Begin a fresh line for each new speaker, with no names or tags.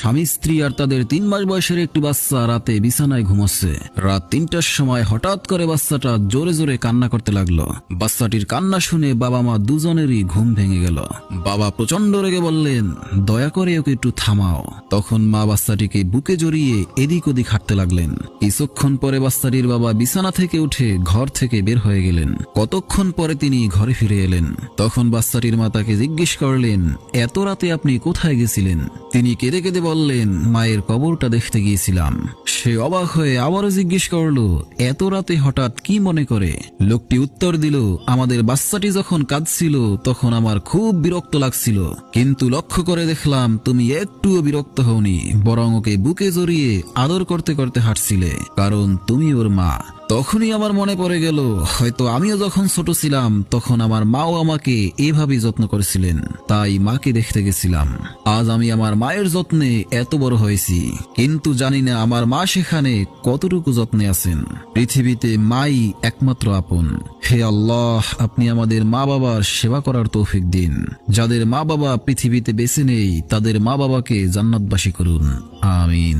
স্বামী স্ত্রী আর তাদের 3 মাস বয়সের একটি বাচ্চা রাতে বিছানায় ঘুমাচ্ছে। রাত 3টার সময় হঠাৎ করে বাচ্চাটা জোরে জোরে কান্না করতে লাগলো। বাচ্চাটির কান্না শুনে বাবা মা দুজনেরই ঘুম ভেঙে গেল। বাবা প্রচন্ড রেগে বললেন, দয়া করে ওকে একটু থামাও। তখন মা বাচ্চাটিকে বুকে জড়িয়ে এদিক ওদিক হাঁটতে লাগলেন। কিছুক্ষণ পরে বাচ্চাটির বাবা বিছানা থেকে উঠে ঘর থেকে বের হয়ে গেলেন। কতক্ষণ পরে তিনি ঘরে ফিরে এলেন। তখন বাচ্চাটির মা তাকে জিজ্ঞেস করলেন, এত রাতে আপনি কোথায় গেছিলেন? তিনি কেঁদে কেঁদে বললেন, মায়ের কবরটা দেখতে গিয়েছিলাম। সে অবাক হয়ে আবারও জিজ্ঞেস করলো, এত রাতে হঠাৎ কি মনে করে? লোকটি উত্তর দিল, আমাদের বাচ্চাটি যখন কাঁদছিল তখন আমার খুব বিরক্ত লাগছিল, কিন্তু লক্ষ্য করে দেখলাম তুমি একটুও বিরক্ত হওনি, বরং ওকে বুকে জড়িয়ে আদর করতে করতে হাঁটছিলে, কারণ তুমি ওর মা। তখনই আমার মনে পড়ে গেল, হয়তো আমিও যখন ছোট ছিলাম তখন আমার মাও আমাকে এভাবেই যত্ন করেছিলেন, তাই মাকে দেখতে গেছিলাম। আজ আমি আমার মায়ের যত্নে এত বড় হয়েছি, কিন্তু জানি না আমার মা সেখানে কতটুকু যত্নে আছেন। পৃথিবীতে মাই একমাত্র আপন। হে আল্লাহ, আপনি আমাদের মা বাবার সেবা করার তৌফিক দিন। যাদের মা বাবা পৃথিবীতে বেঁচে নেই তাদের মা বাবাকে জান্নাতবাসী করুন। আমিন।